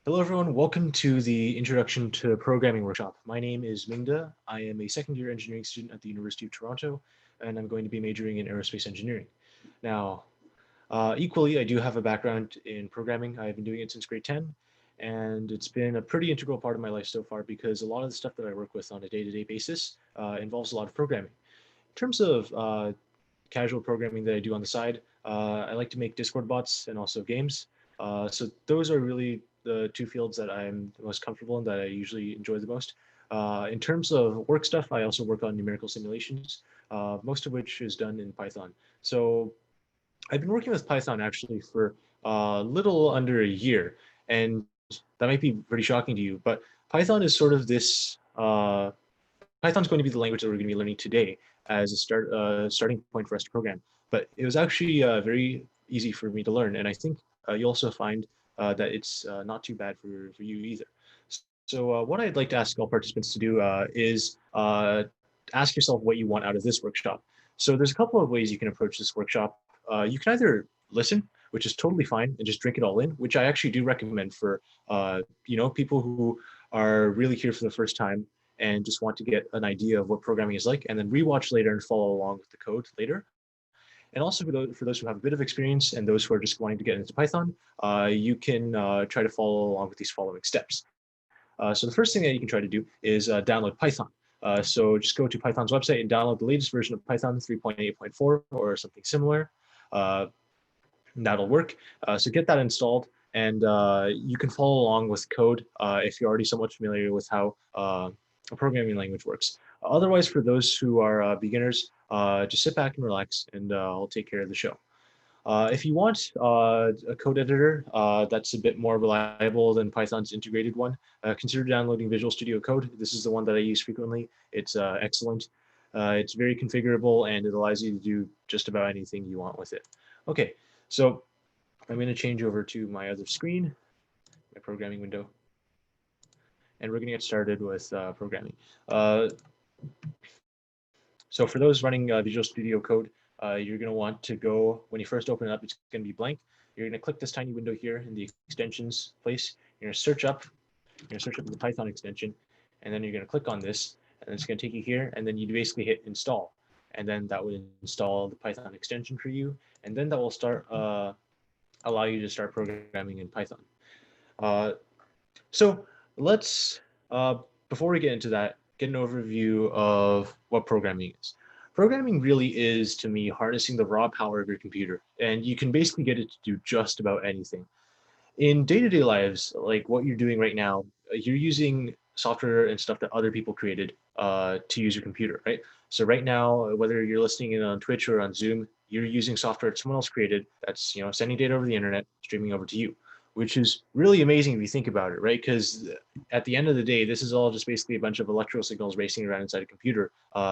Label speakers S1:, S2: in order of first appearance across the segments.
S1: Hello, everyone. Welcome to the Introduction to Programming workshop. My name is Mingda. I am a second-year engineering student at the University of Toronto, and I'm going to be majoring in aerospace engineering. Now, equally, I do have a background in programming. I've been doing it since grade 10, and it's been a pretty integral part of my life so far because a lot of the stuff that I work with on a day-to-day basis involves a lot of programming. In terms of casual programming that I do on the side, I like to make Discord bots and also games. So those are really the two fields that I'm the most comfortable in, that I usually enjoy the most. In terms of work stuff, I also work on numerical simulations, most of which is done in Python. So I've been working with Python actually for a little under a year, and that might be pretty shocking to you, but Python is sort of this Python's going to be the language that we're going to be learning today as a starting point for us to program. But it was actually very easy for me to learn, and I think you also find that it's not too bad for you either. So what I'd like to ask all participants to do is ask yourself what you want out of this workshop. So there's a couple of ways you can approach this workshop. You can either listen, which is totally fine, and just drink it all in, which I actually do recommend for people who are really here for the first time and just want to get an idea of what programming is like, and then rewatch later and follow along with the code later. And also for those who have a bit of experience and those who are just wanting to get into Python, you can try to follow along with these following steps. So the first thing that you can try to do is download Python. So just go to Python's website and download the latest version of Python 3.8.4 or something similar. That'll work. So get that installed, and you can follow along with code if you're already somewhat familiar with how a programming language works. Otherwise, for those who are beginners, just sit back and relax, and I'll take care of the show. If you want a code editor that's a bit more reliable than Python's integrated one, consider downloading Visual Studio Code. This is the one that I use frequently. It's excellent. It's very configurable, and it allows you to do just about anything you want with it. Okay, so I'm going to change over to my other screen, my programming window, and we're going to get started with programming. So for those running Visual Studio Code, you're going to want to go, when you first open it up, it's going to be blank. You're going to click this tiny window here in the extensions place. You're going to search up the Python extension, and then you're going to click on this, and it's going to take you here, and then you basically hit install. And then that would install the Python extension for you, and then that will start allow you to start programming in Python. So let's, before we get into that, get an overview of what programming is. Programming really is, to me, harnessing the raw power of your computer, and you can basically get it to do just about anything. In day-to-day lives, like what you're doing right now, you're using software and stuff that other people created to use your computer, right? So right now, whether you're listening in on Twitch or on Zoom, you're using software that someone else created that's sending data over the internet, streaming over to you, which is really amazing if you think about it, right? Because at the end of the day, this is all just basically a bunch of electrical signals racing around inside a computer,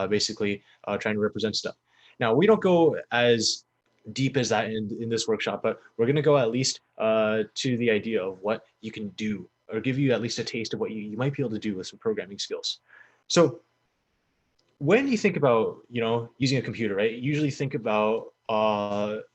S1: basically trying to represent stuff. Now, we don't go as deep as that in this workshop, but we're going to go at least to the idea of what you can do, or give you at least a taste of what you might be able to do with some programming skills. So when you think about using a computer, right, you usually think about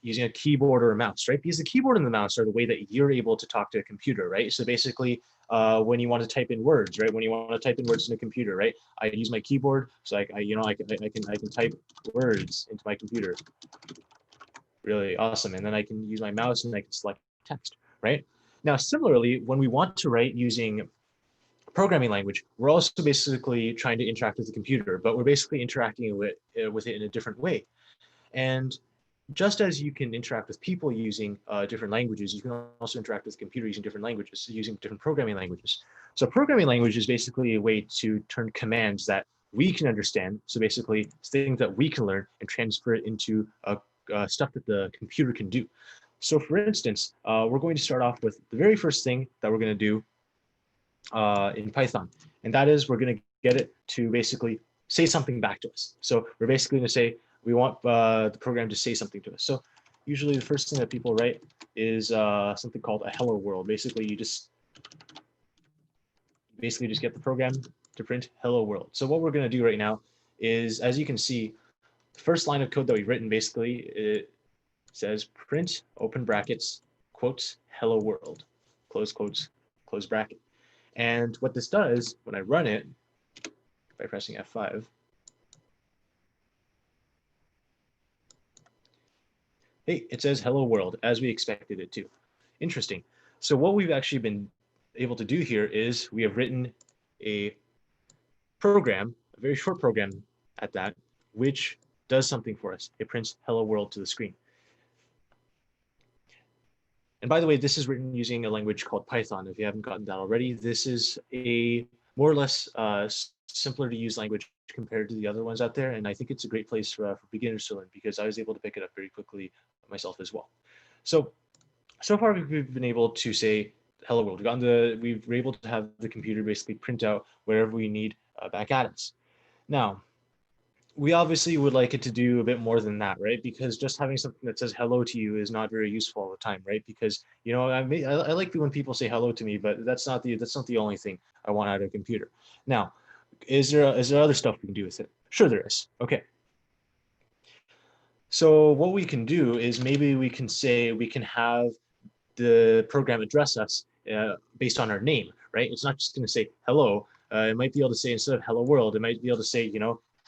S1: using a keyboard or a mouse, right? Because the keyboard and the mouse are the way that you're able to talk to a computer, right? So basically, when you want to type in words, right? When you want to type in words in a computer, right? I use my keyboard, so I can type words into my computer. Really awesome, and then I can use my mouse and I can select text, right? Now, similarly, when we want to write using programming language, we're also basically trying to interact with the computer, but we're basically interacting with it in a different way. And just as you can interact with people using different languages, you can also interact with the computer using different languages, using different programming languages. So programming language is basically a way to turn commands that we can understand, so basically things that we can learn, and transfer it into stuff that the computer can do. So for instance, we're going to start off with the very first thing that we're going to do in Python. And that is, we're going to get it to basically say something back to us. So we're basically going to say, we want the program to say something to us. So usually the first thing that people write is something called a hello world. Basically, you just get the program to print hello world. So what we're going to do right now is, as you can see, the first line of code that we've written, basically, it says print, open brackets, quotes, hello world, close quotes, close bracket. And what this does when I run it by pressing F5, hey, it says hello world as we expected it to. Interesting. So what we've actually been able to do here is we have written a program, a very short program at that, which does something for us. It prints hello world to the screen. And by the way, this is written using a language called Python. If you haven't gotten that already, this is a more or less simpler to use language compared to the other ones out there. And I think it's a great place for beginners to learn because I was able to pick it up very quickly myself as well. So far we've been able to say hello world. We're able to have the computer basically print out wherever we need back at us. Now, we obviously would like it to do a bit more than that, right? Because just having something that says hello to you is not very useful all the time, right? Because I like when people say hello to me, but that's not the only thing I want out of a computer. Now, is there other stuff we can do with it? Sure, there is. Okay. So what we can do is maybe we can say we can have the program address us based on our name, right? It's not just going to say hello. It might be able to say, instead of hello world, it might be able to say,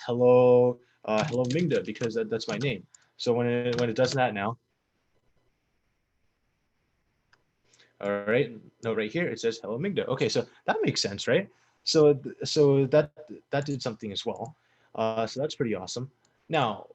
S1: hello, hello Mingda, because that's my name. So when it does that now, all right, no, right here it says hello Mingda. Okay, so that makes sense, right? So that did something as well. So that's pretty awesome. Now,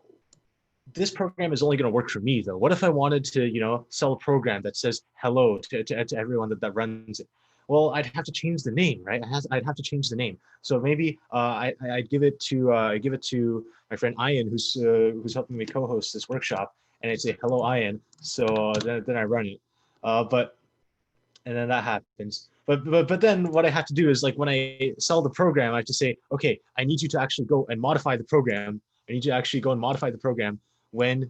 S1: this program is only going to work for me though. What if I wanted to, sell a program that says hello to everyone that runs it? Well, I'd have to change the name, right? I'd have to change the name. So maybe I'd give it to my friend Ian, who's helping me co-host this workshop, and I'd say hello Ian. So then I run it, and then that happens. But then what I have to do is, like, when I sell the program, I have to say, okay, I need you to actually go and modify the program. I need you to actually go and modify the program when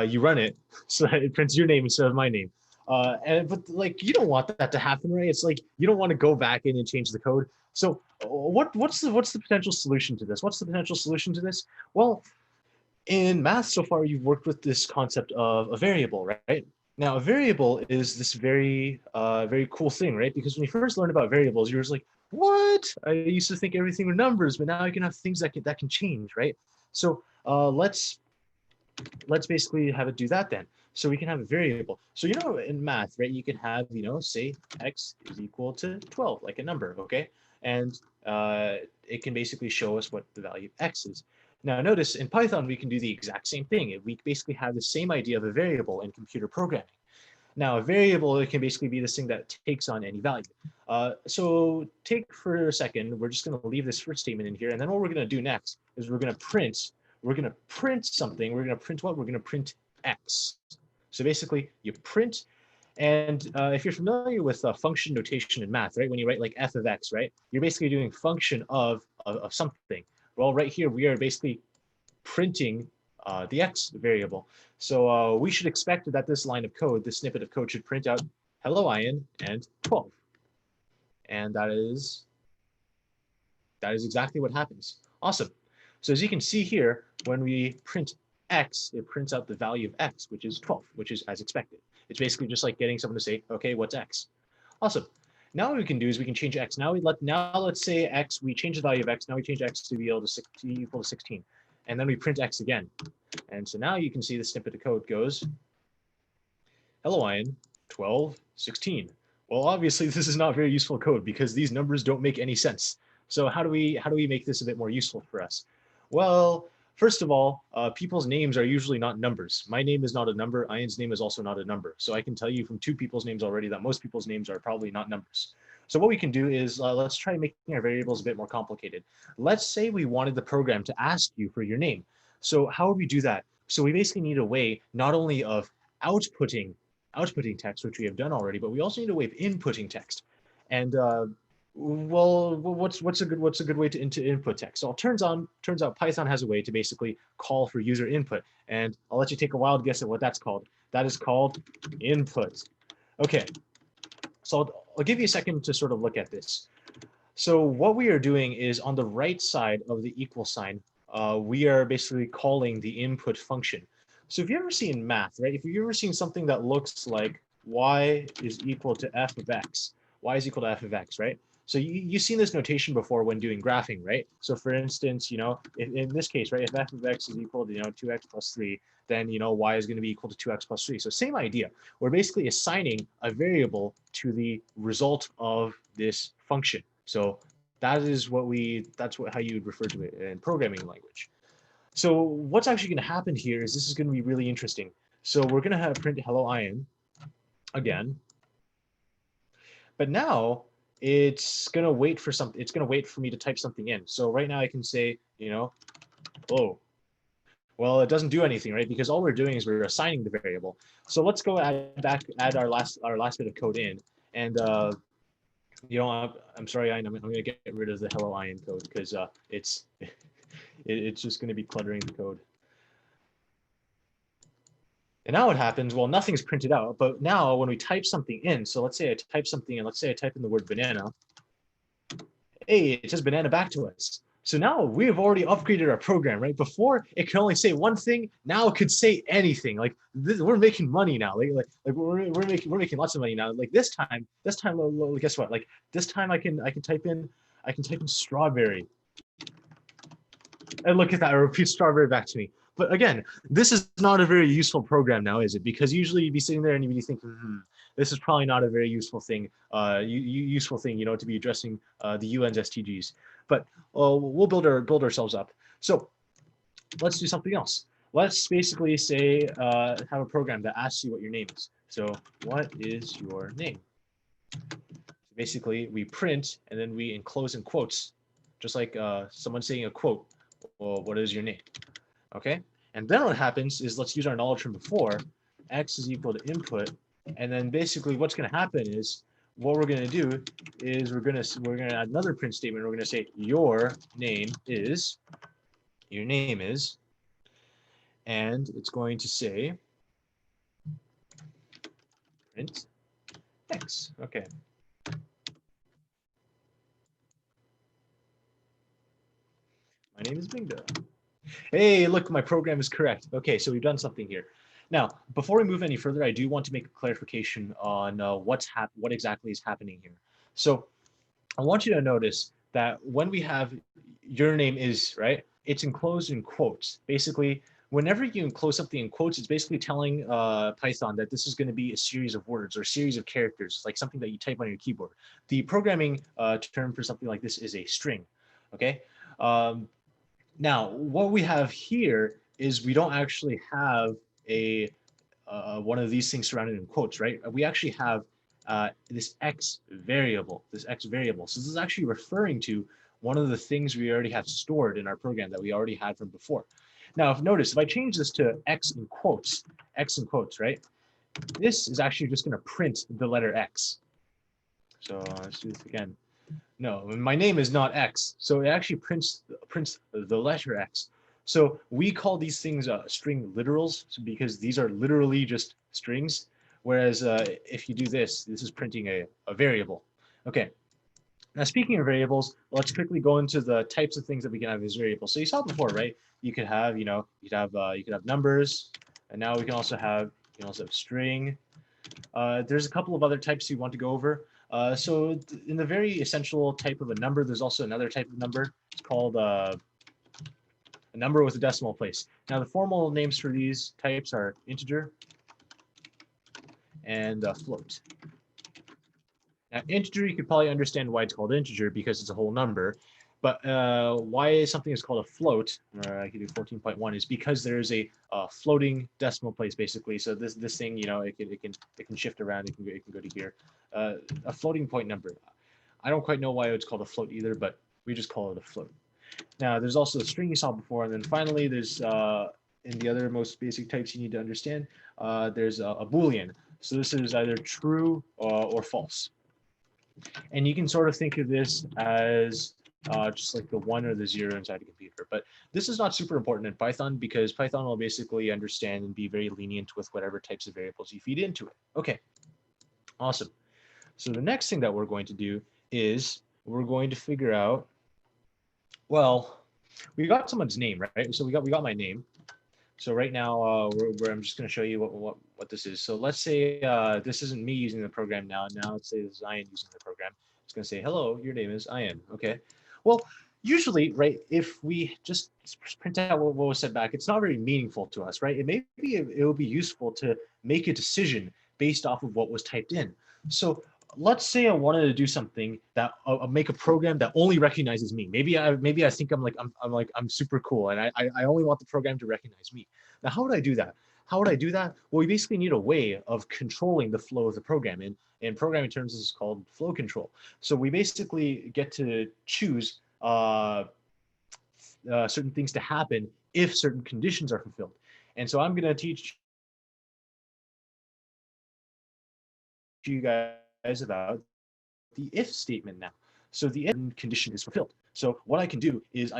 S1: you run it, so that it prints your name instead of my name. But like, you don't want that to happen, right? It's like you don't want to go back in and change the code. So what's the potential solution to this? What's the potential solution to this? Well, in math so far, you've worked with this concept of a variable, right? Now, a variable is this very cool thing, right? Because when you first learn about variables, you're just like, what? I used to think everything were numbers, but now you can have things that can change, right? So let's basically have it do that then. So we can have a variable. So in math, right, you can have, say x is equal to 12, like a number, okay? And it can basically show us what the value of x is. Now notice in Python, we can do the exact same thing. We basically have the same idea of a variable in computer programming. Now a variable, it can basically be this thing that takes on any value. So take for a second, we're just gonna leave this first statement in here, and then what we're gonna do next is we're gonna print something. We're gonna print what? We're gonna print x. So basically you print, and if you're familiar with function notation in math, right, when you write like f of x, right, you're basically doing function of something. Well, right here, we are basically printing the x variable. So we should expect that this line of code, this snippet of code, should print out hello Ian and 12. And that is exactly what happens. Awesome. So as you can see here, when we print x, it prints out the value of x, which is 12, which is as expected. It's basically just like getting someone to say, okay, what's x? Awesome. Now what we can do is we can change x. Now let's say x, we change the value of x. Now we change x to be able to equal to 16. And then we print x again. And so now you can see the snippet of code goes, hello Ian, 12, 16. Well, obviously this is not very useful code because these numbers don't make any sense. So how do we make this a bit more useful for us? Well, first of all, people's names are usually not numbers. My name is not a number. Ian's name is also not a number. So I can tell you from two people's names already that most people's names are probably not numbers. So what we can do is let's try making our variables a bit more complicated. Let's say we wanted the program to ask you for your name. So how would we do that? So we basically need a way not only of outputting text, which we have done already, but we also need a way of inputting text. And well, what's a good way to input text? So it turns out Python has a way to basically call for user input, and I'll let you take a wild guess at what that's called. That is called input. Okay, so I'll give you a second to sort of look at this. So what we are doing is on the right side of the equal sign, we are basically calling the input function. So if you ever seen math, right? If you've ever seen something that looks like y is equal to f of x, y is equal to f of x, right? So you've seen this notation before when doing graphing, right? So for instance, in this case, right, if f of x is equal to, 2x plus 3, then, y is going to be equal to 2x plus 3. So same idea. We're basically assigning a variable to the result of this function. So how you would refer to it in programming language. So what's actually going to happen here is this is going to be really interesting. So we're going to have print hello IN again. But now it's going to wait for something. It's going to wait for me to type something in. So right now I can say, oh, well, it doesn't do anything, right? Because all we're doing is we're assigning the variable. So let's go add our last bit of code in. And, I'm sorry, I'm going to get rid of the hello IN code because it's just going to be cluttering the code. And now what happens? Well, nothing's printed out, but now when we type something in, so let's say I type something in, let's say I type in the word banana, hey, it says banana back to us. So now we have already upgraded our program, right? Before it could only say one thing, now it could say anything. Like we're making money now. Like we're making lots of money now. Like this time, guess what? Like this time I can type in strawberry. And look at that, it repeats strawberry back to me. But again, this is not a very useful program now, is it? Because usually you'd be sitting there and you'd be thinking, this is probably not a very useful thing, to be addressing the UN's STGs. But we'll build ourselves up. So let's do something else. Let's basically say have a program that asks you what your name is. So what is your name? Basically, we print and then we enclose in quotes, just like someone saying a quote. Well, what is your name? Okay, and then what happens is, let's use our knowledge from before. X is equal to input, and then basically what's going to happen is what we're going to do is we're going to add another print statement. We're going to say your name is, and it's going to say print X. Okay. My name is Bingo. Hey, look, my program is correct. Okay, so we've done something here. Now, before we move any further, I do want to make a clarification on what exactly is happening here. So I want you to notice that when we have your name is, right, it's enclosed in quotes. Basically, whenever you enclose something in quotes, it's basically telling Python that this is going to be a series of words or a series of characters, like something that you type on your keyboard. The programming term for something like this is a string, okay? Now, what we have here is we don't actually have a one of these things surrounded in quotes, right? We actually have this x variable. So this is actually referring to one of the things we already have stored in our program that we already had from before. Now, notice if I change this to x in quotes, right? This is actually just going to print the letter x. So let's do this again. No, my name is not X, so it actually prints the letter X. So we call these things string literals because these are literally just strings. Whereas if you do this, this is printing a variable. Okay. Now speaking of variables, let's quickly go into the types of things that we can have as variables. So you saw before, right? You could have, you could have numbers, and now we can also have string. There's a couple of other types you want to go over. So in the very essential type of a number, there's also another type of number. It's called a number with a decimal place. Now the formal names for these types are integer and float. Now integer, you could probably understand why it's called integer because it's a whole number. But why something is called a float, or I could do 14.1, is because there's a floating decimal place basically. So this thing, it can shift around. It can go to here. A floating point number. I don't quite know why it's called a float either, but we just call it a float. Now there's also the string you saw before, and then finally there's in the other most basic types you need to understand. There's a Boolean. So this is either true or false. And you can sort of think of this as just like the 1 or the 0 inside a computer. But this is not super important in Python because Python will basically understand and be very lenient with whatever types of variables you feed into it. Okay, awesome. So the next thing that we're going to do is we're going to figure out, well, we got someone's name, right? So we got my name, So right now, I'm just going to show you what this is. So let's say this isn't me using the program now. Now let's say this is Ian using the program. It's going to say, hello, your name is Ian. Okay. Well, usually, right, if we just print out what was said back, it's not very meaningful to us, right? It would be useful to make a decision based off of what was typed in. So let's say I wanted to do something that make a program that only recognizes me. Maybe I think I'm super cool and I only want the program to recognize me. Now, how would I do that? How would I do that? Well, we basically need a way of controlling the flow of the program. In programming terms, this is called flow control. So we basically get to choose certain things to happen if certain conditions are fulfilled. And so I'm going to teach you guys about the if statement now. So the if condition is fulfilled. So what I can do is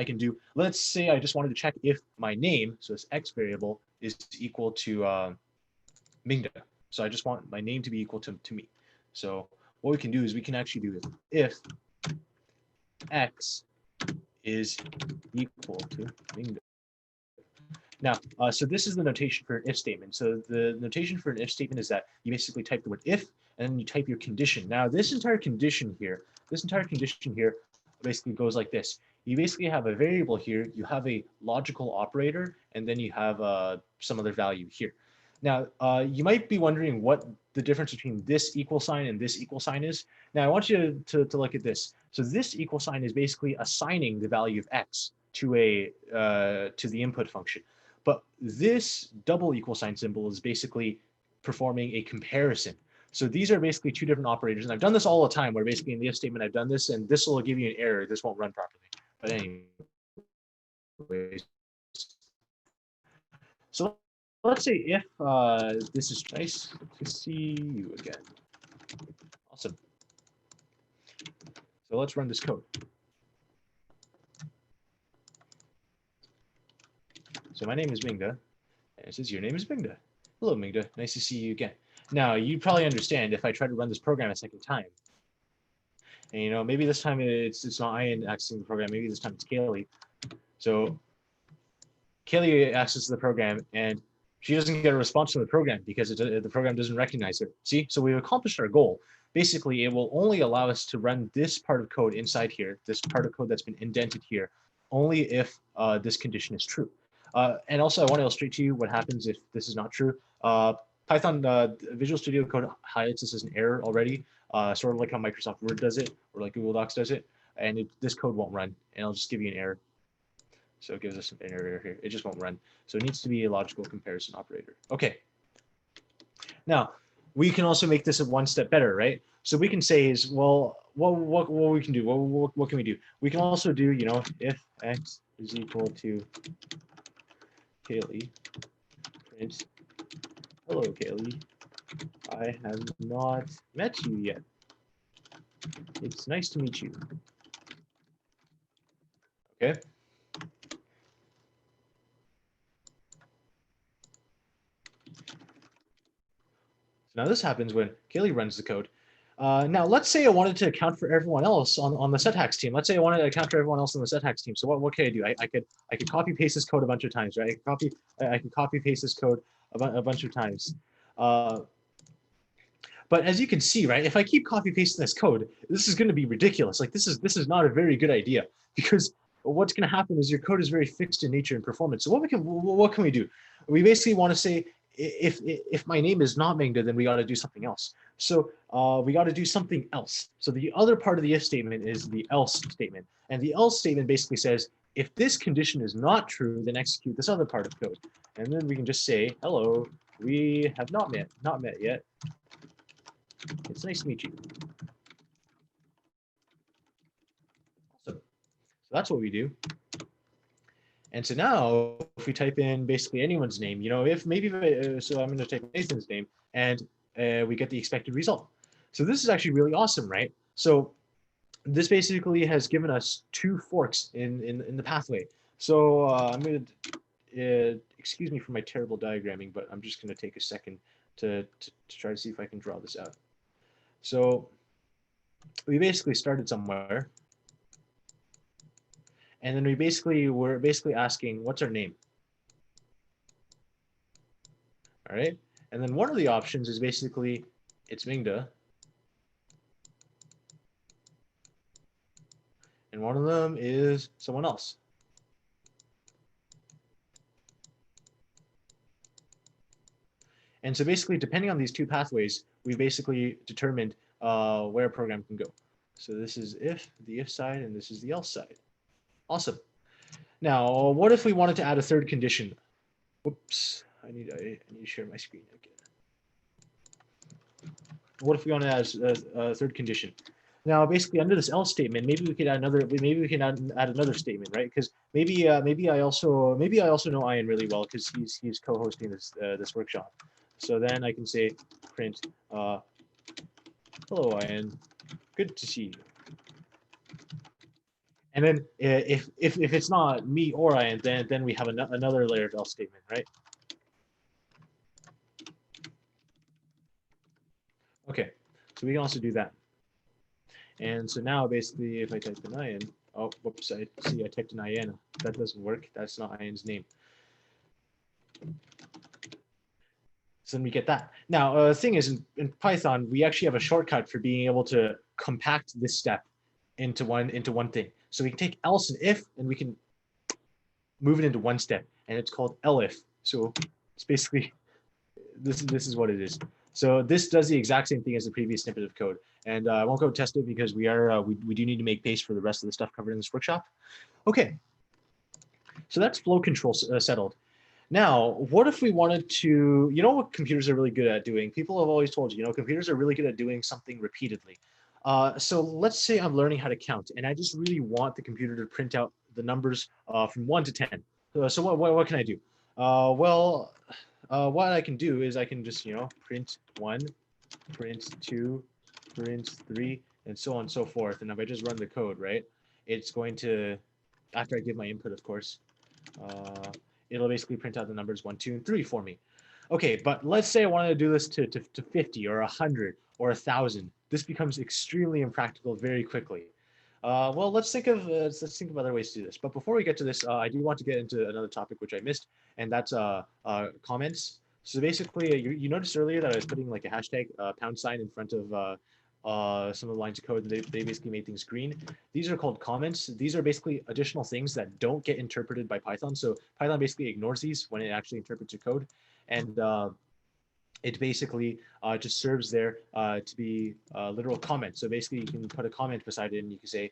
S1: let's say I just wanted to check if my name, so this X variable, is equal to Mingda. So I just want my name to be equal to me. So what we can do is we can actually do if X is equal to Mingda. Now, so this is the notation for an if statement. So the notation for an if statement is that you basically type the word if, and then you type your condition. Now, this entire condition here basically goes like this. You basically have a variable here, you have a logical operator, and then you have some other value here. Now, you might be wondering what the difference between this equal sign and this equal sign is. Now, I want you to look at this. So this equal sign is basically assigning the value of x to the input function. But this double equal sign symbol is basically performing a comparison. So these are basically two different operators. And I've done this all the time where basically in the if statement, I've done this and this will give you an error. This won't run properly. But anyways, so let's say if this is nice to see you again. Awesome. So let's run this code. So my name is Mingda, and it says your name is Mingda. Hello, Mingda. Nice to see you again. Now, you probably understand if I try to run this program a second time, and maybe this time it's not Ian accessing the program, maybe this time it's Kaylee. So Kaylee accesses the program, and she doesn't get a response from the program because the program doesn't recognize her. See, so we've accomplished our goal. Basically, it will only allow us to run this part of code inside here, this part of code that's been indented here, only if this condition is true. And also, I want to illustrate to you what happens if this is not true. Python Visual Studio Code highlights this as an error already, sort of like how Microsoft Word does it, or like Google Docs does it, and this code won't run, and I'll just give you an error. So it gives us an error here. It just won't run. So it needs to be a logical comparison operator. Okay. Now, we can also make this a one step better, right? So we can say is, well, what we can do? What can we do? We can also do, if x is equal to Kaylee, print, hello, Kaylee. I have not met you yet. It's nice to meet you. Okay. So now this happens when Kaylee runs the code. Now let's say I wanted to account for everyone else on the sethacks team. Let's say I wanted to account for everyone else on the sethacks team. So what can I do? I could copy paste this code a bunch of times, right? I can copy paste this code a bunch of times. But as you can see, right, if I keep copy pasting this code, this is going to be ridiculous. Like this is not a very good idea because what's going to happen is your code is very fixed in nature and performance. So what can we do? We basically want to say if my name is not Mingda, then we got to do something else. So we got to do something else. So the other part of the if statement is the else statement, and the else statement basically says if this condition is not true, then execute this other part of code, and then we can just say hello. We have not met yet. It's nice to meet you. Awesome. So that's what we do. And so now, if we type in basically anyone's name, if maybe, so I'm going to type Nathan's name, and we get the expected result. So this is actually really awesome, right? So this basically has given us two forks in the pathway. So I'm going to, excuse me for my terrible diagramming, but I'm just going to take a second to try to see if I can draw this out. So we basically started somewhere. And then we're basically asking, what's our name? All right. And then one of the options is basically it's Mingda. And one of them is someone else. And so basically, depending on these two pathways, we basically determined where a program can go. So this is the if side, and this is the else side. Awesome. Now, what if we wanted to add a third condition? Whoops, I need to share my screen again. What if we want to add a third condition? Now, basically, under this else statement, maybe we could add another. Maybe we can add another statement, right? Because maybe I also know Ian really well because he's co-hosting this workshop. So then I can say print, hello Ian, good to see you. And then if it's not me or Ian, then we have another layer of else statement, right? Okay, so we can also do that. And so now basically if I type in Ian, oh, whoops, I typed in Ian. That doesn't work. That's not Ian's name. So then we get that. Now, the thing is, in Python, we actually have a shortcut for being able to compact this step into one thing. So we can take else and if, and we can move it into one step, and it's called elif. So it's basically this is what it is. So this does the exact same thing as the previous snippet of code, and I won't go test it because we do need to make pace for the rest of the stuff covered in this workshop. Okay, so that's flow control settled. Now, what if we wanted to, you know what computers are really good at doing? People have always told you, computers are really good at doing something repeatedly. So let's say I'm learning how to count, and I just really want the computer to print out the numbers from 1 to 10. So what can I do? What I can do is I can just, print 1, print 2, print 3, and so on and so forth. And if I just run the code, right, it's going to, after I give my input, of course, it'll basically print out the numbers 1, 2, and 3 for me. Okay, but let's say I wanted to do this to 50 or 100 or 1,000. This becomes extremely impractical very quickly. Well, let's think of other ways to do this. But before we get to this, I do want to get into another topic which I missed, and that's comments. So basically, you noticed earlier that I was putting like a hashtag # in front of some of the lines of code. They basically made things green. These are called comments. These are basically additional things that don't get interpreted by Python. So Python basically ignores these when it actually interprets your code, and it basically just serves there to be literal comments. So basically, you can put a comment beside it, and you can say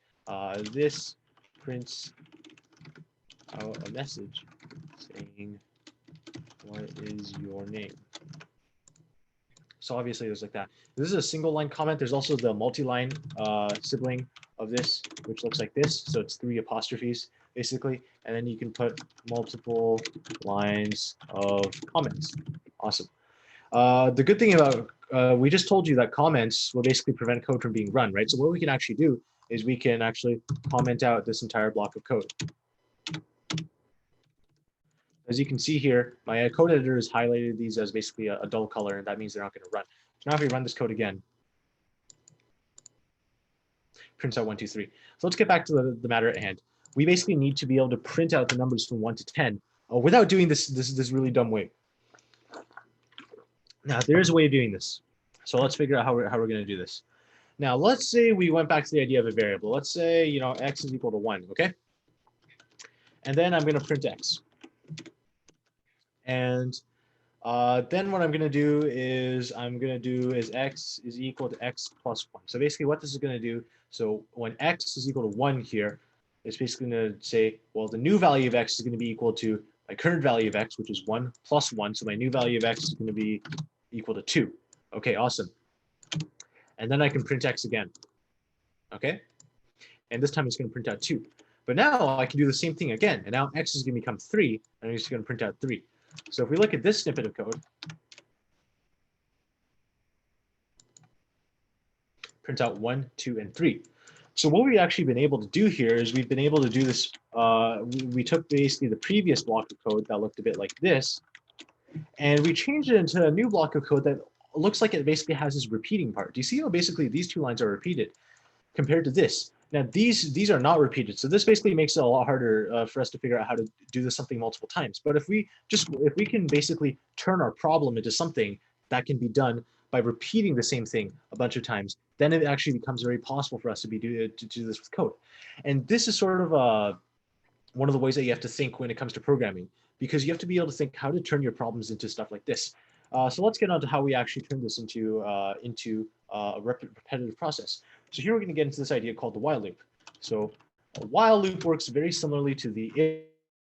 S1: this prints out a message saying, "What is your name?" So obviously there's like that. This is a single line comment. There's also the multi-line sibling of this, which looks like this. So it's 3 apostrophes basically. And then you can put multiple lines of comments. Awesome. The good thing about, we just told you that comments will basically prevent code from being run, right? So what we can actually do is we can actually comment out this entire block of code. As you can see here, my code editor has highlighted these as basically a dull color, and that means they're not going to run. So now if we run this code again, prints out 1, 2, 3. So let's get back to the matter at hand. We basically need to be able to print out the numbers from 1 to 10 without doing this really dumb way. Now, there is a way of doing this. So let's figure out how we're going to do this. Now, let's say we went back to the idea of a variable. Let's say, x is equal to 1, okay? And then I'm going to print x. And then what I'm going to do is x is equal to x plus 1. So basically what this is going to do, so when x is equal to 1 here, it's basically going to say, well, the new value of x is going to be equal to my current value of x, which is 1 plus 1. So my new value of x is going to be equal to 2. Okay, awesome. And then I can print x again. Okay? And this time it's going to print out 2. But now I can do the same thing again. And now x is going to become 3, and it's going to print out 3. So if we look at this snippet of code, print out 1, 2, and 3. So what we've actually been able to do here is we've been able to do this. We took basically the previous block of code that looked a bit like this, and we changed it into a new block of code that looks like it basically has this repeating part. Do you see how basically these two lines are repeated compared to this? Now these are not repeated, so this basically makes it a lot harder for us to figure out how to do this something multiple times. But if we can basically turn our problem into something that can be done by repeating the same thing a bunch of times, then it actually becomes very possible for us to do this with code. And this is sort of one of the ways that you have to think when it comes to programming, because you have to be able to think how to turn your problems into stuff like this. So let's get on to how we actually turn this into a repetitive process. So here we're going to get into this idea called the while loop. So a while loop works very similarly to the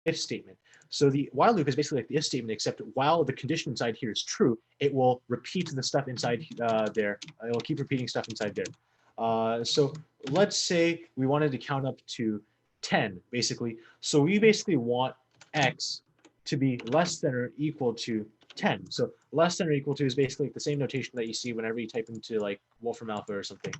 S1: if statement. So the while loop is basically like the if statement, except while the condition inside here is true, it will repeat the stuff inside there. It will keep repeating stuff inside there. So let's say we wanted to count up to 10, basically. So we basically want x to be less than or equal to 10. So less than or equal to is basically the same notation that you see whenever you type into like Wolfram Alpha or something.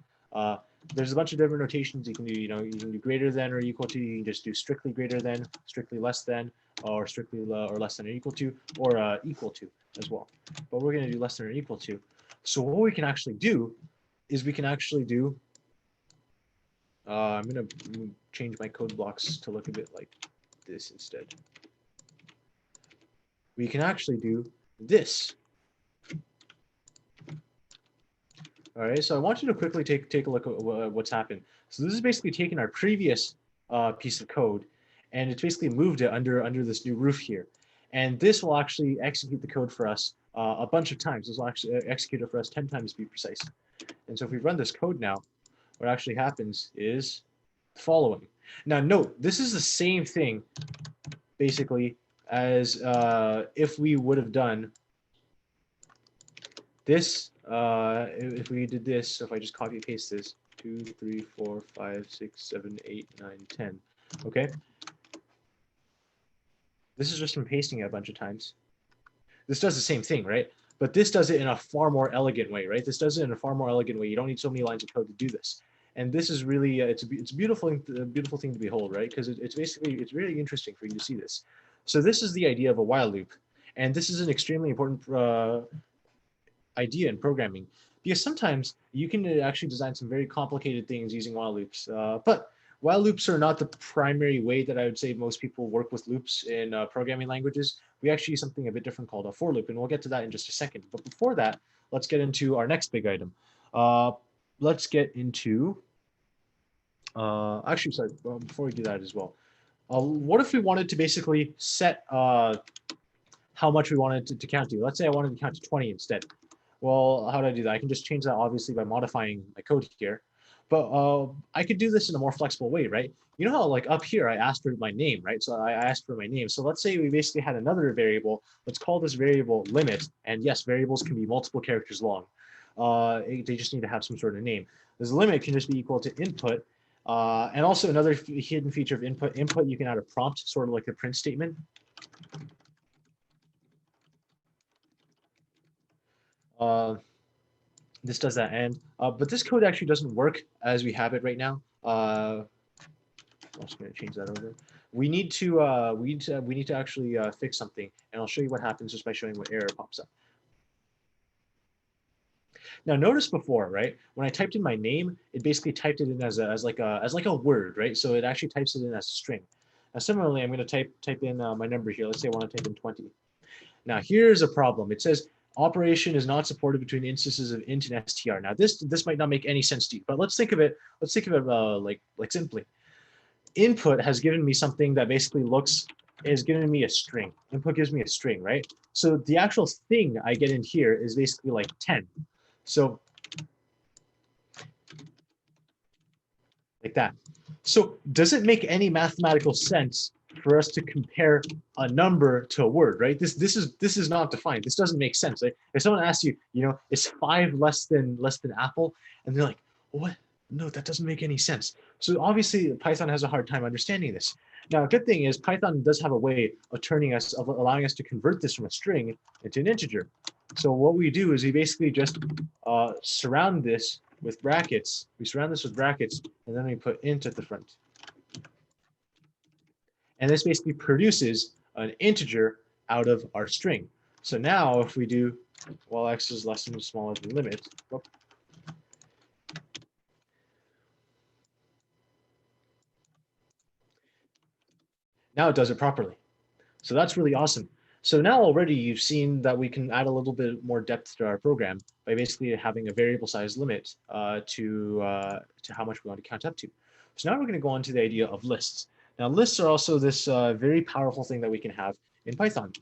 S1: There's a bunch of different notations you can do. You can do greater than or equal to. You can just do strictly greater than, strictly less than, or strictly or less than or equal to, or equal to as well. But we're going to do less than or equal to. So what we can actually do is we can actually do. I'm going to change my code blocks to look a bit like this instead. We can actually do this. All right, so I want you to quickly take a look at what's happened. So this is basically taking our previous piece of code, and it's basically moved it under this new roof here. And this will actually execute the code for us a bunch of times. This will actually execute it for us 10 times to be precise. And so if we run this code now, what actually happens is the following. Now note, this is the same thing basically as if we would have done this, if we did this, so if I just copy and paste this, 2, 3, 4, 5, 6, 7, 8, 9, 10, okay? This is just from pasting it a bunch of times. This does the same thing, right? But this does it in a far more elegant way, right? This does it in a far more elegant way. You don't need so many lines of code to do this. And this is really, it's a beautiful thing to behold, right? Because it's basically, it's really interesting for you to see this. So this is the idea of a while loop. And this is an extremely important idea in programming, because sometimes you can actually design some very complicated things using while loops. But while loops are not the primary way that I would say most people work with loops in programming languages. We actually use something a bit different called a for loop, and we'll get to that in just a second. But before that, let's get into our next big item. Let's get into, actually, sorry, before we do that as well, what if we wanted to basically set how much we wanted to count to? Let's say I wanted to count to 20 instead. Well, how do I do that? I can just change that obviously by modifying my code here. But I could do this in a more flexible way, right? You know how like up here I asked for my name, right? So I asked for my name. So let's say we basically had another variable. Let's call this variable limit. And yes, variables can be multiple characters long. They just need to have some sort of name. This limit can just be equal to input. And also another hidden feature of input. Input, you can add a prompt, sort of like the print statement. This does that end, but this code actually doesn't work as we have it right now. I'm just going to change that over. We need to actually fix something, and I'll show you what happens just by showing what error pops up. Now notice before, right, when I typed in my name, it basically typed it in as like a word, right? So it actually types it in as a string. Now similarly, I'm going to type in my number here. Let's say I want to type in 20. Now here's a problem. It says operation is not supported between instances of int and str. Now this might not make any sense to you, but let's think of it like simply. Input has given me something that basically is giving me a string. Input gives me a string, right? So the actual thing I get in here is basically like 10. So like that. So does it make any mathematical sense for us to compare a number to a word, right? This is not defined. This doesn't make sense. Like if someone asks you, is 5 less than apple, and they're like, what? No, that doesn't make any sense. So obviously Python has a hard time understanding this. Now, a good thing is Python does have a way of allowing us to convert this from a string into an integer. So what we do is we basically just surround this with brackets. We surround this with brackets, and then we put int at the front. And this basically produces an integer out of our string. So now if we do while x is less than or smaller than limit, Now it does it properly. So that's really awesome. So now already you've seen that we can add a little bit more depth to our program by basically having a variable size limit to how much we want to count up to. So now we're going to go on to the idea of lists. Now lists are also this very powerful thing that we can have in Python.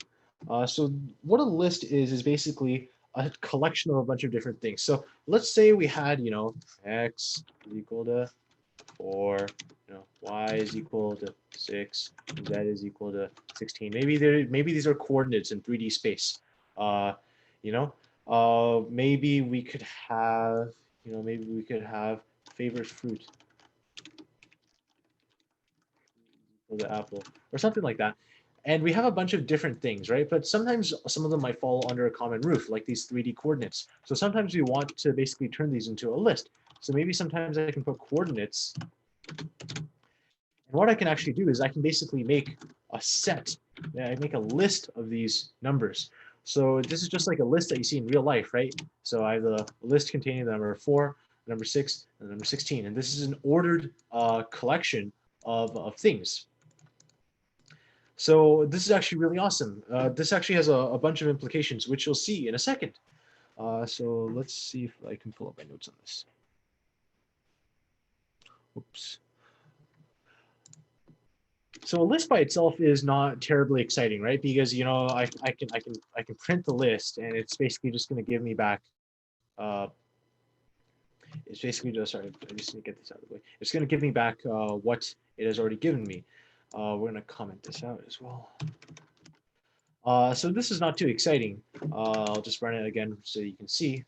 S1: So what a list is basically a collection of a bunch of different things. So let's say we had, x is equal to 4, y is equal to 6, z is equal to 16. Maybe these are coordinates in 3D space. Uh, you know, maybe we could have, favorite fruit or the apple or something like that. And we have a bunch of different things, right? But sometimes some of them might fall under a common roof, like these 3D coordinates. So sometimes we want to basically turn these into a list. So maybe sometimes I can put coordinates. And what I can actually do is I can basically make a set. I make a list of these numbers. So this is just like a list that you see in real life, right? So I have a list containing the number 4, the number 6, and the number 16. And this is an ordered collection of things. So this is actually really awesome. This actually has a bunch of implications, which you'll see in a second. So let's see if I can pull up my notes on this. Oops. So a list by itself is not terribly exciting, right? Because I can print the list, and it's basically just going to give me back. It's basically just sorry. I just need to get this out of the way. It's going to give me back what it has already given me. We're going to comment this out as well. So this is not too exciting. I'll just run it again so you can see.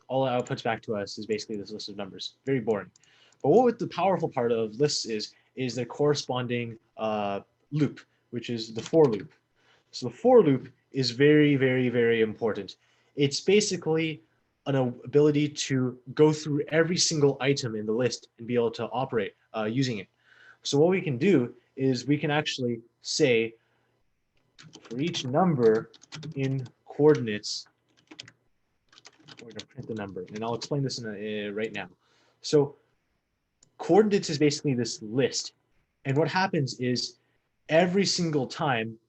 S1: All it outputs back to us is basically this list of numbers. Very boring. But what the powerful part of lists is the corresponding loop, which is the for loop. So the for loop is very, very, very important. It's basically an ability to go through every single item in the list and be able to operate using it. So what we can do is we can actually say for each number in coordinates, we're going to print the number, and I'll explain this right now. So coordinates is basically this list, and what happens is every single time,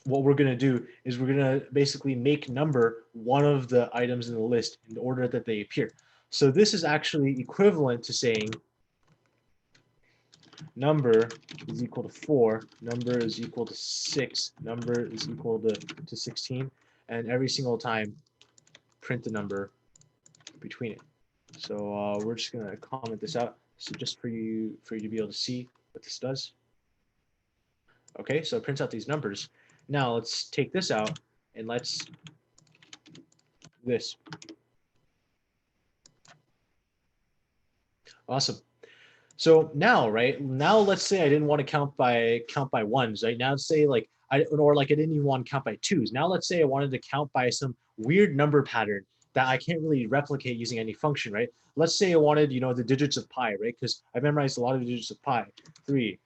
S1: what we're going to do is we're going to basically make number one of the items in the list in the order that they appear. So this is actually equivalent to saying number is equal to 4, number is equal to 6, number is equal to 16, and every single time print the number between it. So we're just gonna comment this out. So just for you to be able to see what this does. Okay, so it prints out these numbers. Now let's take this out and let's this. Awesome. So now, right now, let's say I didn't want to count by ones. Right now, let's say like I didn't even want to count by twos. Now, let's say I wanted to count by some weird number pattern that I can't really replicate using any function, right? Let's say I wanted, the digits of pi, right? Because I memorized a lot of the digits of pi: 3,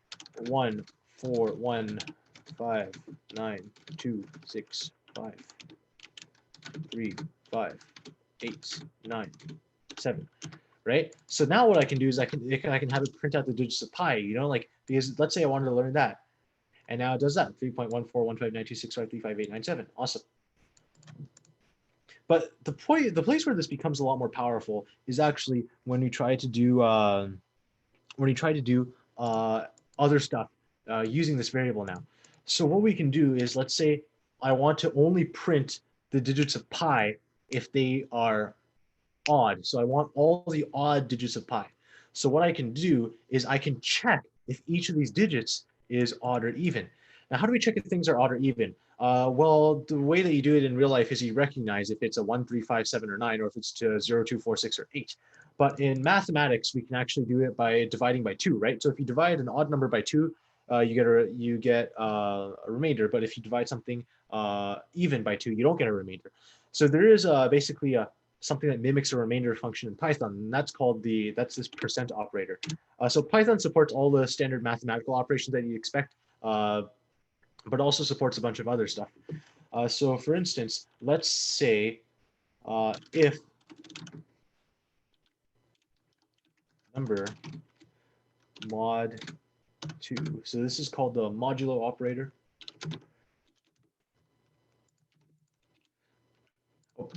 S1: 1, 4, 1, 5, 9, 2, 6, 5, 3, 5, 8, 9, 7. Right? So now what I can do is I can have it print out the digits of pi, like because let's say I wanted to learn that, and now it does that 3.1415926535897. Awesome. But the place where this becomes a lot more powerful is actually when you try to do other stuff using this variable now. So what we can do is let's say I want to only print the digits of pi if they are odd. So I want all the odd digits of pi. So what I can do is I can check if each of these digits is odd or even. Now, how do we check if things are odd or even? Well, the way that you do it in real life is you recognize if it's a 1, 3, 5, 7, or 9, or if it's to 0, 2, 4, 6, or 8. But in mathematics, we can actually do it by dividing by 2, right? So if you divide an odd number by 2, you get a remainder. But if you divide something even by 2, you don't get a remainder. So there is basically something that mimics a remainder function in Python, and that's this percent operator. So Python supports all the standard mathematical operations that you expect, but also supports a bunch of other stuff. So for instance, let's say if number mod 2. So this is called the modulo operator. Oh,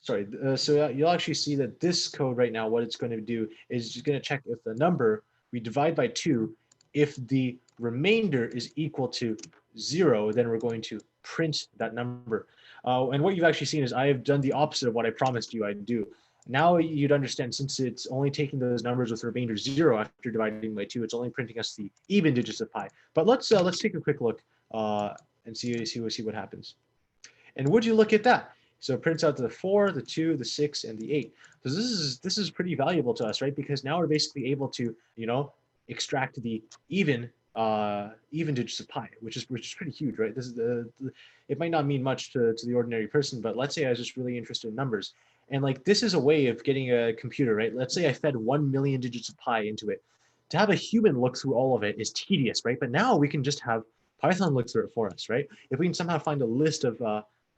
S1: sorry. So you'll actually see that this code right now, what it's going to do is just going to check if the number we divide by 2, if the remainder is equal to 0, then we're going to print that number. And what you've actually seen is I have done the opposite of what I promised you I'd do. Now you'd understand, since it's only taking those numbers with remainder 0 after dividing by 2, it's only printing us the even digits of pi. But let's take a quick look and see what happens. And would you look at that? So it prints out the 4, the 2, the 6, and the 8. So this is pretty valuable to us, right? Because now we're basically able to, extract the even digits of pi, which is pretty huge, right? This is it might not mean much to the ordinary person, but let's say I was just really interested in numbers. And like this is a way of getting a computer, right? Let's say I fed 1 million digits of pi into it. To have a human look through all of it is tedious, right? But now we can just have Python look through it for us, right? If we can somehow find a list of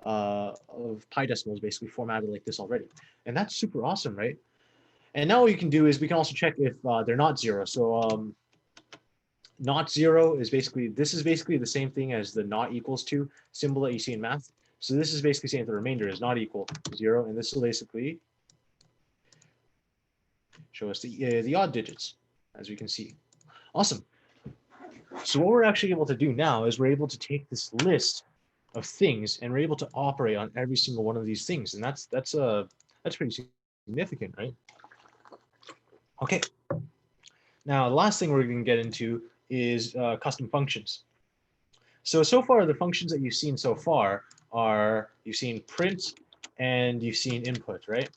S1: pi decimals basically formatted like this already. And that's super awesome, right? And now what you can do is we can also check if they're not 0. So not 0 is basically the same thing as the not equals to symbol that you see in math. So this is basically saying the remainder is not equal to 0, and this will basically show us the odd digits, as we can see. Awesome. So what we're actually able to do now is we're able to take this list of things and we're able to operate on every single one of these things, and that's pretty significant, right? Okay. Now the last thing we're going to get into is custom functions. So far the functions that you've seen so far are, you've seen print and you've seen input, right?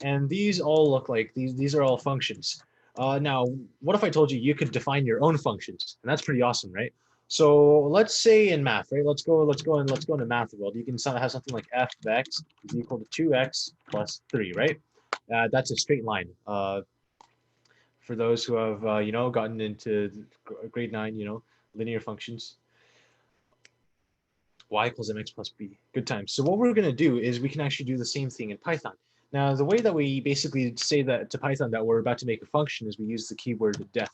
S1: And these all look like these are all functions. Now, what if I told you you could define your own functions? And that's pretty awesome, right? So let's say in math, right? Let's go into math world. You can have something like f of x is equal to 2x plus 3, right? That's a straight line. For those who have gotten into grade 9, linear functions. Y equals mx plus b. Good times. So what we're going to do is we can actually do the same thing in Python. Now, the way that we basically say that to Python that we're about to make a function is we use the keyword def.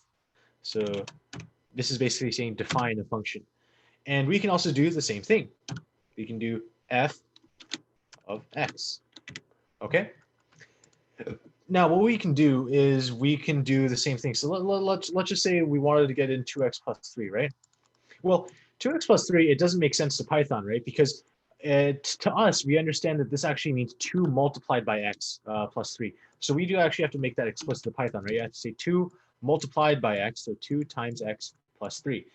S1: So this is basically saying define a function. And we can also do the same thing. We can do f of x. Okay? Now, what we can do is we can do the same thing. So let's just say we wanted to get in 2x plus 3, right? Well, 2x plus 3, it doesn't make sense to Python, right? Because to us, we understand that this actually means 2 multiplied by x plus 3. So we do actually have to make that explicit to Python, right? You have to say 2 multiplied by x, so 2 times x plus 3.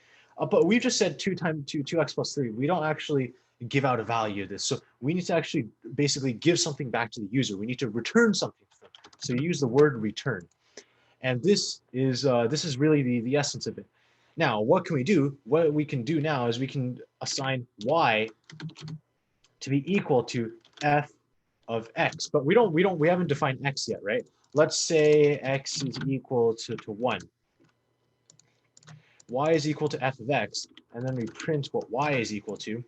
S1: But we've just said 2x plus 3. We don't actually give out a value of this. So we need to actually basically give something back to the user. We need to return something to them. So you use the word return. And this is really the essence of it. Now, what can we do? What we can do now is we can assign y to be equal to f of x, but we haven't defined x yet, right? Let's say x is equal to 1. Y is equal to f of x, and then we print what y is equal to.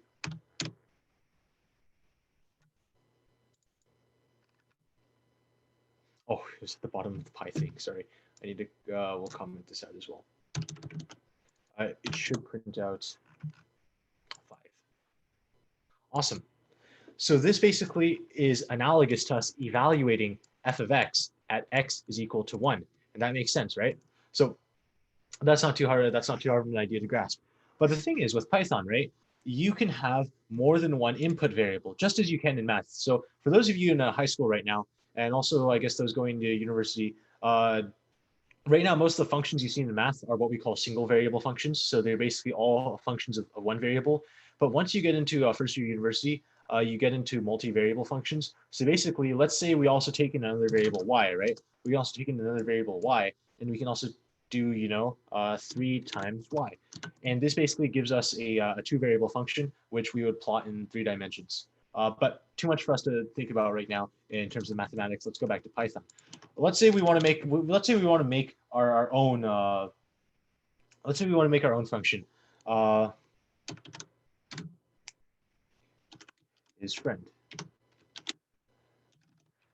S1: Oh, it's at the bottom of the pi thing. Sorry, I need to. We'll comment this out as well. It should print out 5. Awesome. So this basically is analogous to us evaluating f of x at x is equal to 1, and that makes sense, right? So that's not too hard. That's not too hard of an idea to grasp. But the thing is, with Python, right, you can have more than one input variable, just as you can in math. So for those of you in high school right now, and also I guess those going to university, right now most of the functions you see in math are what we call single variable functions. So they're basically all functions of one variable. But once you get into first year university, you get into multivariable functions. So basically, let's say we also take in another variable y, right? We also take in another variable y, and we can also do 3 times y, and this basically gives us a 2-variable function which we would plot in 3 dimensions. But too much for us to think about right now in terms of mathematics. Let's go back to Python. Let's say we want to make our own. Let's say we want to make our own function. Is friend.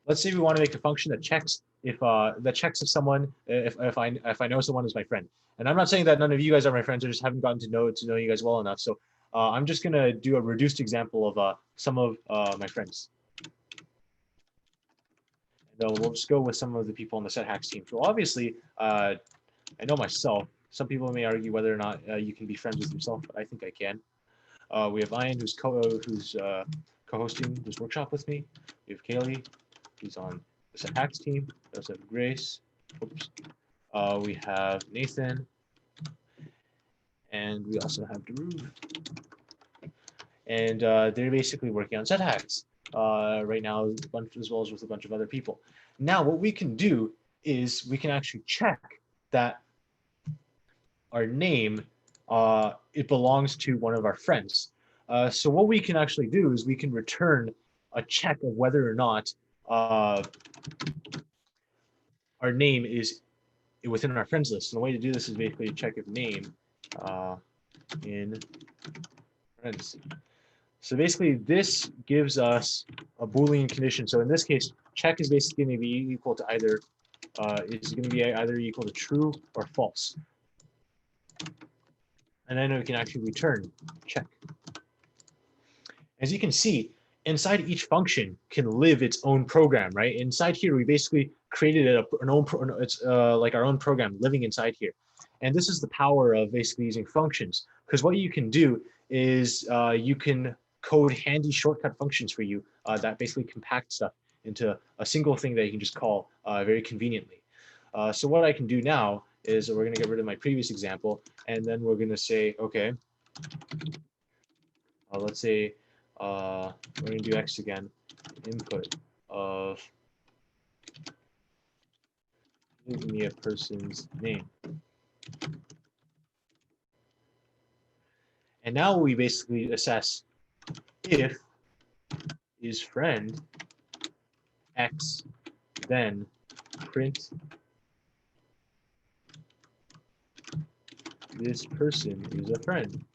S1: Let's say we want to make a function that checks if that checks if someone if I know someone is my friend. And I'm not saying that none of you guys are my friends. I just haven't gotten to know you guys well enough. So I'm just gonna do a reduced example of some of my friends. And we'll just go with some of the people on the set hacks team. So obviously, I know myself. Some people may argue whether or not you can be friends with yourself, but I think I can. We have Ian, who's co-hosting this workshop with me. We have Kaylee, who's on the set hacks team. We also have Grace. Oops. We have Nathan, and we also have Daruv. And they're basically working on set hacks right now, as well as with a bunch of other people. Now, what we can do is we can actually check that our name it belongs to one of our friends. So what we can actually do is we can return a check of whether or not our name is within our friends list. And the way to do this is basically check if name in friends. So basically, this gives us a Boolean condition. So in this case, check is basically going to be equal to either is going to be either equal to true or false. And then we can actually return check. As you can see, inside each function can live its own program, right? Inside here, we basically created it's like our own program living inside here. And this is the power of basically using functions, because what you can do is you can code handy shortcut functions for you that basically compact stuff into a single thing that you can just call very conveniently. So what I can do now is we're going to get rid of my previous example, and then we're going to say, okay, let's say we're going to do X again, input of give me a person's name. And now we basically assess if is friend X, then print this person is a friend.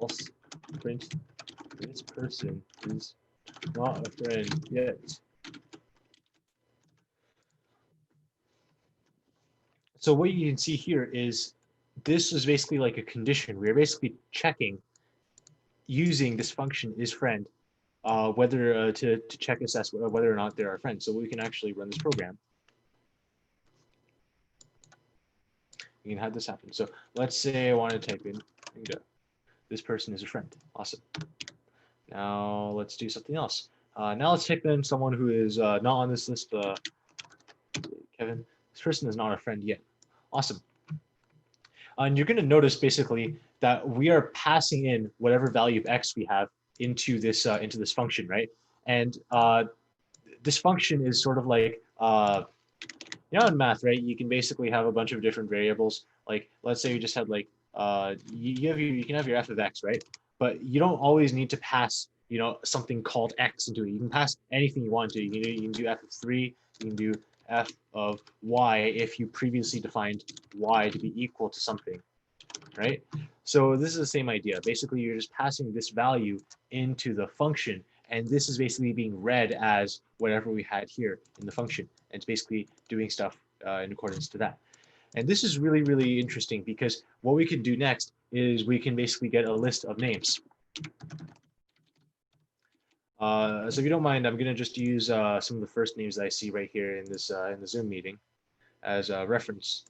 S1: Else print this person is not a friend yet. So what you can see here is this is basically like a condition. We're basically checking using this function is friend whether to check assess whether or not they're our friends. So we can actually run this program. We can have this happen. So let's say I want to type in this person is a friend. Awesome. Now let's do something else. Now let's type in someone who is not on this list. Kevin, this person is not a friend yet. Awesome. And you're going to notice basically that we are passing in whatever value of X we have into this function, right? And this function is sort of like, in math, right? You can basically have a bunch of different variables. Like, let's say you just had like, you can have your f of X, right? But you don't always need to pass, something called X into it. You can pass anything you want to. You can do f of 3, you can do f of y if you previously defined y to be equal to something, right? So this is the same idea. Basically, you're just passing this value into the function, and this is basically being read as whatever we had here in the function. And it's basically doing stuff in accordance to that. And this is really, really interesting because what we can do next is we can basically get a list of names. So if you don't mind, I'm going to just use some of the first names that I see right here in this in the Zoom meeting as a reference.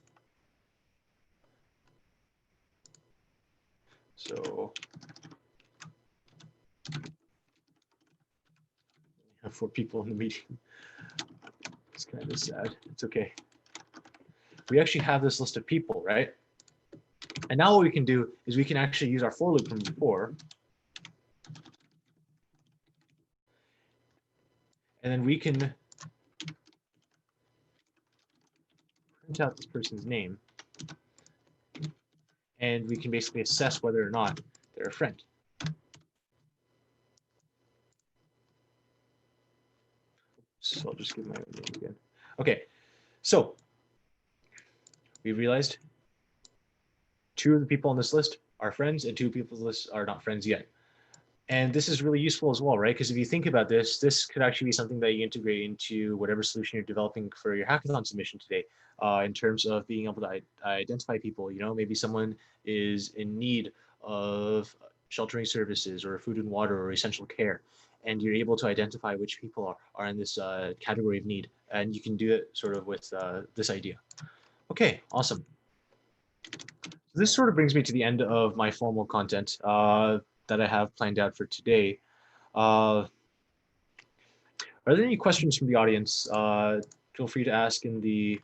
S1: So we have 4 people in the meeting. It's kind of sad. It's okay. We actually have this list of people, right? And now what we can do is we can actually use our for loop from before. And then we can print out this person's name. And we can basically assess whether or not they're a friend. So I'll just give my own name again. Okay, so we realized 2 of the people on this list are friends and 2 people on this list are not friends yet. And this is really useful as well, right? Because if you think about this, this could actually be something that you integrate into whatever solution you're developing for your hackathon submission today, in terms of being able to identify people. You know, maybe someone is in need of sheltering services or food and water or essential care, and you're able to identify which people are in this category of need. And you can do it sort of with this idea. Okay, awesome. So this sort of brings me to the end of my formal content that I have planned out for today. Uh, are there any questions from the audience? Feel free to ask in the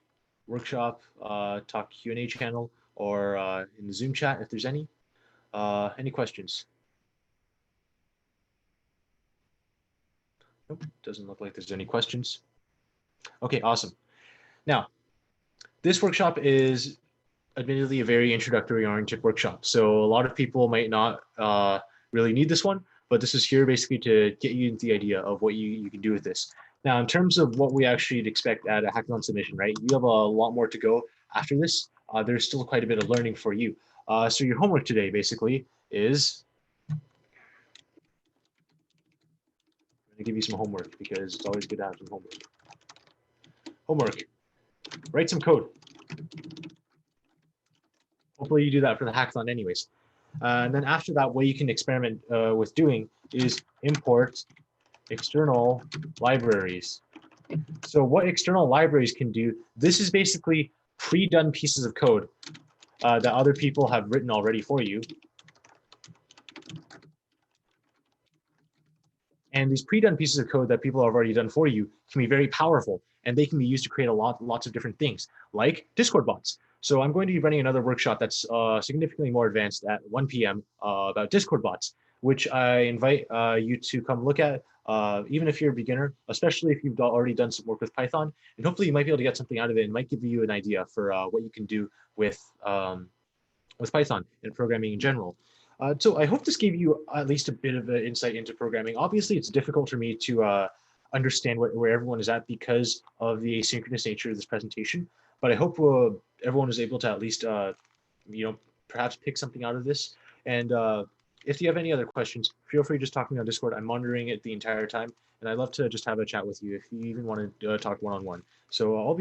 S1: workshop talk Q&A channel or in the Zoom chat if there's any. Any questions? Nope, doesn't look like there's any questions. Okay, awesome. Now, this workshop is admittedly a very introductory oriented workshop. So a lot of people might not really need this one, but this is here basically to get you the idea of what you can do with this. Now, in terms of what we actually expect at a hackathon submission, right? You have a lot more to go after this. There's still quite a bit of learning for you. So your homework today basically is, I'm gonna give you some homework because it's always good to have some homework. Homework, write some code. Hopefully you do that for the hackathon anyways. And then after that, what you can experiment with doing is import external libraries. So what external libraries can do, this is basically pre-done pieces of code that other people have written already for you. And these pre-done pieces of code that people have already done for you can be very powerful, and they can be used to create lots of different things, like Discord bots. So I'm going to be running another workshop that's significantly more advanced at 1 p.m. About Discord bots, which I invite you to come look at, even if you're a beginner, especially if you've already done some work with Python, and hopefully you might be able to get something out of it and might give you an idea for what you can do with Python and programming in general. So I hope this gave you at least a bit of an insight into programming. Obviously, it's difficult for me to understand where everyone is at because of the asynchronous nature of this presentation. But I hope everyone is able to at least, you know, perhaps pick something out of this. And if you have any other questions, feel free to just talk to me on Discord. I'm monitoring it the entire time, and I'd love to just have a chat with you if you even want to talk one-on-one. So I'll be